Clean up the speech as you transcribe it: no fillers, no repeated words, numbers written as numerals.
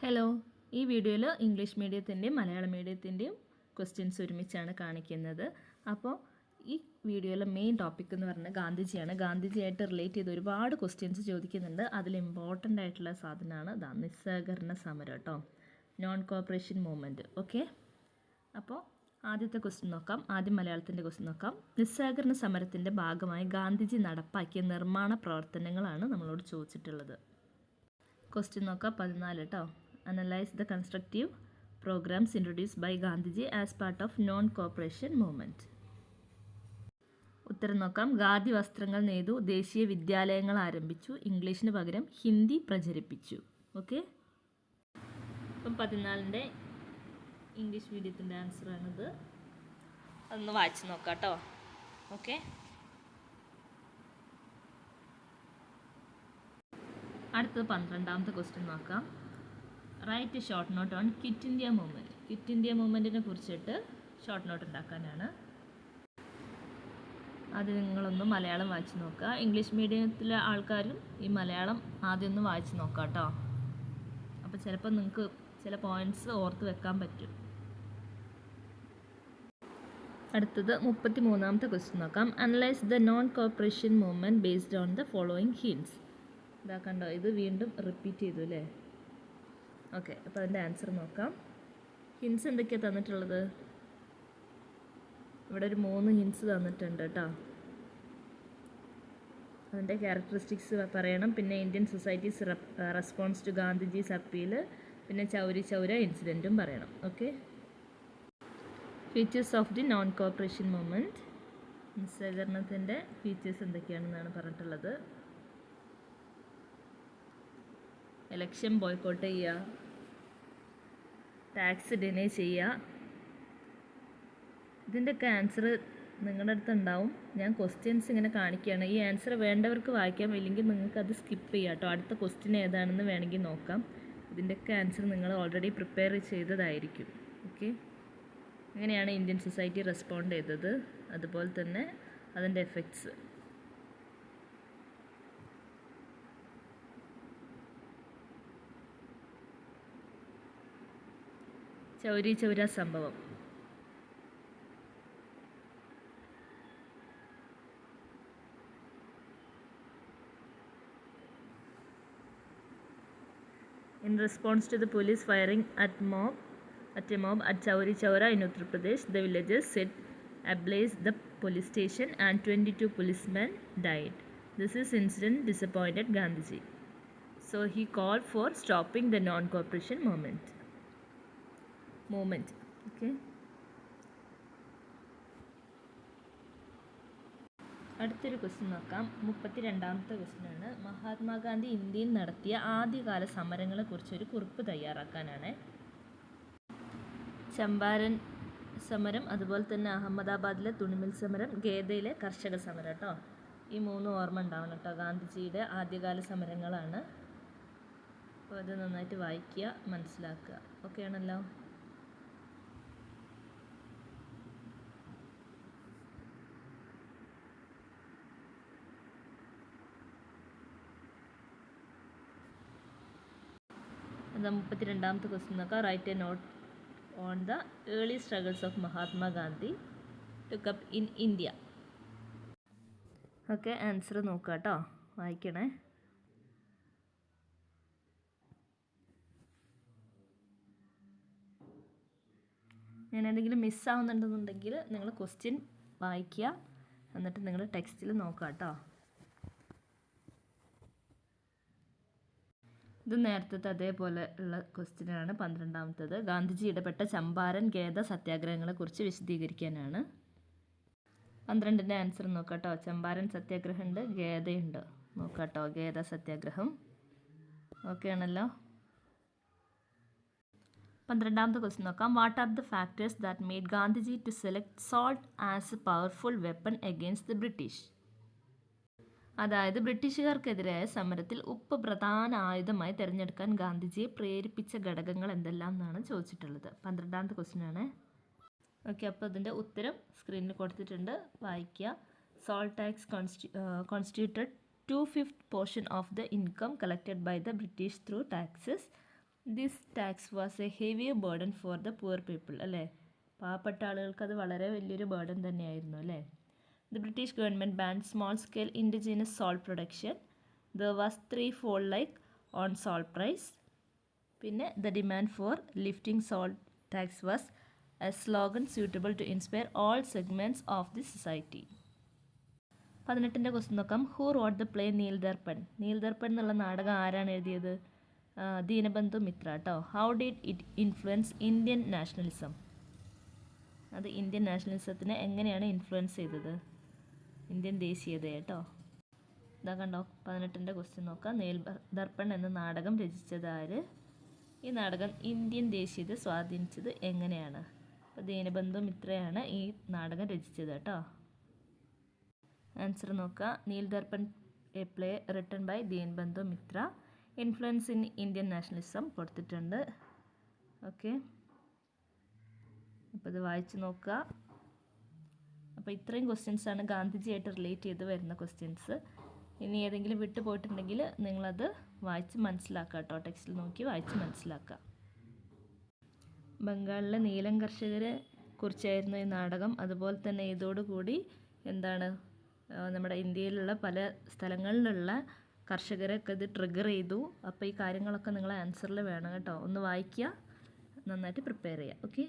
Hello, ഈ വീഡിയോയിൽ English മീഡിയത്തിൻ്റെയും Malayalam മീഡിയത്തിൻ്റെയും questions ഒരുമിച്ചാണ് കാണിക്കുന്നത്. അപ്പോൾ ഈ വീഡിയോയിലെ മെയിൻ ടോപ്പിക് എന്ന് പറഞ്ഞാൽ ഗാന്ധിജിയാണ്. ഗാന്ധിജിയായിട്ട് റിലേറ്റ് ചെയ്ത് ഒരുപാട് ക്വസ്റ്റ്യൻസ് ചോദിക്കുന്നുണ്ട്. അതിൽ ഇമ്പോർട്ടൻ്റ് ആയിട്ടുള്ള സാധനമാണ് നിസ്സഹകരണ സമരം കേട്ടോ, നോൺ കോപ്പറേഷൻ മൂവ്മെൻറ്റ്. ഓക്കെ, അപ്പോൾ ആദ്യത്തെ ക്വസ്റ്റ്യൻ നോക്കാം. ആദ്യം മലയാളത്തിൻ്റെ ക്വസ്റ്റ്യൻ നോക്കാം. നിസ്സഹകരണ സമരത്തിൻ്റെ ഭാഗമായി ഗാന്ധിജി നടപ്പാക്കിയ നിർമ്മാണ പ്രവർത്തനങ്ങളാണ് നമ്മളോട് ചോദിച്ചിട്ടുള്ളത്. ക്വസ്റ്റ്യൻ നോക്കാം 14 കേട്ടോ. Analyze the constructive programs introduced by Gandhiji as part of non-cooperation movement. ഉത്തരം നോക്കാം. ഖാദി വസ്ത്രങ്ങൾ നെയ്തു, ദേശീയ വിദ്യാലയങ്ങൾ ആരംഭിച്ചു, ഇംഗ്ലീഷിന് പകരം ഹിന്ദി പ്രചരിപ്പിച്ചു. ഓക്കെ, ഇപ്പം 14ൻ്റെ ഇംഗ്ലീഷ് മീഡിയത്തിൻ്റെ ആൻസറാണിത്. അതൊന്ന് വായിച്ച് നോക്കാം കേട്ടോ. ഓക്കെ, അടുത്തത് 12ാമത്തെ ക്വസ്റ്റ്യൻ നോക്കാം. Write a short note on quit India movement. Quit India മൂവ്മെൻറ്റിനെ കുറിച്ചിട്ട് ഷോർട്ട് നോട്ട് ഉണ്ടാക്കാനാണ്. അത് നിങ്ങളൊന്ന് മലയാളം വായിച്ച് നോക്കുക. ഇംഗ്ലീഷ് മീഡിയത്തിലെ ആൾക്കാരും ഈ മലയാളം ആദ്യം ഒന്ന് വായിച്ച് നോക്കാം കേട്ടോ. അപ്പോൾ ചിലപ്പോൾ നിങ്ങൾക്ക് ചില പോയിൻറ്റ്സ് ഓർത്ത് വെക്കാൻ പറ്റും. അടുത്തത് 33ാമത്തെ ക്വസ്റ്റ്യൻ നോക്കാം. Analyse the non cooperation movement based on the following hints. ഇതാ കണ്ടോ, ഇത് വീണ്ടും റിപ്പീറ്റ് ചെയ്തു അല്ലേ. ഓക്കെ, അപ്പോൾ അതിൻ്റെ ആൻസർ നോക്കാം. ഹിൻസ് എന്തൊക്കെയാണ് തന്നിട്ടുള്ളത്? ഇവിടെ ഒരു 3 ഹിൻസ് തന്നിട്ടുണ്ട് കേട്ടോ. അതിൻ്റെ ക്യാരക്ടറിസ്റ്റിക്സ് പറയണം. പിന്നെ Indian societies response to Gandhiji's appeal, പിന്നെ ചൗരി ചൗര ഇൻസിഡൻറ്റും പറയണം. Okay, features of the non cooperation movement. നിസ്സഹകരണത്തിൻ്റെ ഫീച്ചേഴ്സ് എന്തൊക്കെയാണെന്നാണ് പറഞ്ഞിട്ടുള്ളത്. ഇലക്ഷൻ ബോയ്ക്കോട്ട് ചെയ്യുക, ടാക്സ് ഡിനേ ചെയ്യുക. ഇതിൻ്റെയൊക്കെ ആൻസർ നിങ്ങളുടെ അടുത്ത് ഉണ്ടാവും. ഞാൻ ക്വസ്റ്റ്യൻസ് ഇങ്ങനെ കാണിക്കുകയാണ്. ഈ ആൻസർ വേണ്ടവർക്ക് വായിക്കാം, ഇല്ലെങ്കിൽ നിങ്ങൾക്ക് അത് സ്കിപ്പ് ചെയ്യാം കേട്ടോ. അടുത്ത ക്വസ്റ്റ്യൻ ഏതാണെന്ന് വേണമെങ്കിൽ നോക്കാം. ഇതിൻ്റെയൊക്കെ ആൻസർ നിങ്ങൾ ഓൾറെഡി പ്രിപ്പയർ ചെയ്തതായിരിക്കും. ഓക്കെ, അങ്ങനെയാണ് ഇന്ത്യൻ സൊസൈറ്റി റെസ്പോണ്ട് ചെയ്തത്, അതുപോലെ തന്നെ അതിൻ്റെ എഫക്ട്സ്. ചൗരി ചൗര സംഭവം. In response to the police firing at a mob at Chowri Chowra in Uttar Pradesh, the villagers set ablaze the police station and 22 policemen died. This incident disappointed Gandhiji, so he called for stopping the non-cooperation movement. Okay, അടുത്തൊരു question നോക്കാം. 32ാമത്തെ ക്വസ്റ്റ്യനാണ്. മഹാത്മാഗാന്ധി ഇന്ത്യയിൽ നടത്തിയ ആദ്യകാല സമരങ്ങളെക്കുറിച്ചൊരു കുറിപ്പ് തയ്യാറാക്കാനാണ്. ചമ്പാരൻ സമരം, അതുപോലെ തന്നെ അഹമ്മദാബാദിലെ തുണിമിൽ സമരം, ഗേദയിലെ കർഷക സമരം കേട്ടോ. ഈ 3 ഓർമ്മ ഉണ്ടാവണം കേട്ടോ. ഗാന്ധിജിയുടെ ആദ്യകാല സമരങ്ങളാണ്. അപ്പോൾ അത് നന്നായിട്ട് വായിക്കുക, മനസ്സിലാക്കുക. ഓക്കെ ആണല്ലോ. അത് 32ാമത്തെ ക്വസ്റ്റ്യൻ നോക്കാം. Write a note on the early struggles of Mahatma Gandhi took up in India. Okay, answer നോക്കുക കേട്ടോ, വായിക്കണേ. ഞാൻ എന്തെങ്കിലും മിസ്സാവുന്നുണ്ടെന്നുണ്ടെങ്കിൽ നിങ്ങൾ ക്വസ്റ്റ്യൻ വായിക്കുക, എന്നിട്ട് നിങ്ങൾ ടെക്സ്റ്റിൽ നോക്കുക കേട്ടോ. ഇത് നേരത്തെ അതേപോലെ ഉള്ള ക്വസ്റ്റ്യനാണ്. 12ാമത്തേത് ഗാന്ധിജി ഇടപെട്ട ചമ്പാരൻ ഗേദ സത്യാഗ്രഹങ്ങളെക്കുറിച്ച് വിശദീകരിക്കാനാണ്. 12ൻ്റെ ആൻസർ നോക്കാട്ടോ. ചമ്പാരൻ സത്യാഗ്രഹമുണ്ട്, ഗേദയുണ്ട്. നോക്കാട്ടോ, ഗേദ സത്യാഗ്രഹം. ഓക്കെ ആണല്ലോ. 12ാമത്തെ ക്വസ്റ്റ്യൻ നോക്കാം. What are the factors that made Gandhiji to select salt as a powerful weapon against the British? അതായത് ബ്രിട്ടീഷുകാർക്കെതിരായ സമരത്തിൽ ഉപ്പ് പ്രധാന ആയുധമായി തിരഞ്ഞെടുക്കാൻ ഗാന്ധിജിയെ പ്രേരിപ്പിച്ച ഘടകങ്ങൾ എന്തെല്ലാം എന്നാണ് ചോദിച്ചിട്ടുള്ളത്. 12ാമത്തെ ക്വസ്റ്റ്യനാണ്. ഓക്കെ, അപ്പോൾ അതിൻ്റെ ഉത്തരം സ്ക്രീനിൽ കൊടുത്തിട്ടുണ്ട്, വായിക്കുക. Salt tax constituted 2/5 portion of the income collected by the British through taxes. This tax was a heavy burden for the poor people, അല്ലേ? പാവപ്പെട്ട ആളുകൾക്ക് അത് വളരെ വലിയൊരു ബേർഡൻ തന്നെയായിരുന്നു, അല്ലേ? The British government ban small scale indigenous salt production. The was 3-fold like on salt price. പിന്നെ the demand for lifting salt tax was a slogan suitable to inspire all segments of the society. 18ൻ്റെ question നോക്കാം. Who wrote the play Neel Darpan? Neel Darpan എന്നുള്ള നാടകം ആരാണ് എഴുതിയത്? ദീനബന്ധു മിത്ര കേട്ടോ. How did it influence Indian nationalism? അത് Indian നാഷണലിസത്തിനെ എങ്ങനെയാണ് ഇൻഫ്ലുവൻസ് ചെയ്തത്? ഇന്ത്യൻ ദേശീയതയെ കേട്ടോ. ഇതാ കണ്ടോ, 18ൻ്റെ ക്വസ്റ്റ്യൻ നോക്കാം. നീൽ ദർപ്പൺ എന്ന നാടകം രചിച്ചത് ആര്? ഈ നാടകം ഇന്ത്യൻ ദേശീയത സ്വാധീനിച്ചത് എങ്ങനെയാണ്? അപ്പോൾ ദീനബന്ധു മിത്രയാണ് ഈ നാടകം രചിച്ചത് കേട്ടോ. ആൻസർ നോക്കുക. Neel Darpan a play written by Dinabandhu Mitra. Influence in Indian nationalism കൊടുത്തിട്ടുണ്ട്. ഓക്കെ, അപ്പോൾ ഇത് വായിച്ച് നോക്കുക. അപ്പോൾ ഇത്രയും ക്വസ്റ്റ്യൻസാണ് ഗാന്ധിജിയായിട്ട് റിലേറ്റ് ചെയ്ത് വരുന്ന ക്വസ്റ്റ്യൻസ്. ഇനി ഏതെങ്കിലും വിട്ടു പോയിട്ടുണ്ടെങ്കിൽ നിങ്ങളത് വായിച്ച് മനസ്സിലാക്കുക കേട്ടോ. ടെക്സ്റ്റിൽ നോക്കി വായിച്ച് മനസ്സിലാക്കുക. ബംഗാളിലെ നീലം കർഷകരെ കുറിച്ചായിരുന്നു ഈ നാടകം. അതുപോലെ തന്നെ ഇതോടുകൂടി എന്താണ് നമ്മുടെ ഇന്ത്യയിലുള്ള പല സ്ഥലങ്ങളിലുള്ള കർഷകരൊക്കെ ഇത് ട്രിഗർ ചെയ്തു. അപ്പോൾ ഈ കാര്യങ്ങളൊക്കെ നിങ്ങൾ ആൻസറിൽ വേണം കേട്ടോ. ഒന്ന് വായിക്കുക, നന്നായിട്ട് പ്രിപ്പയർ ചെയ്യുക. ഓക്കെ.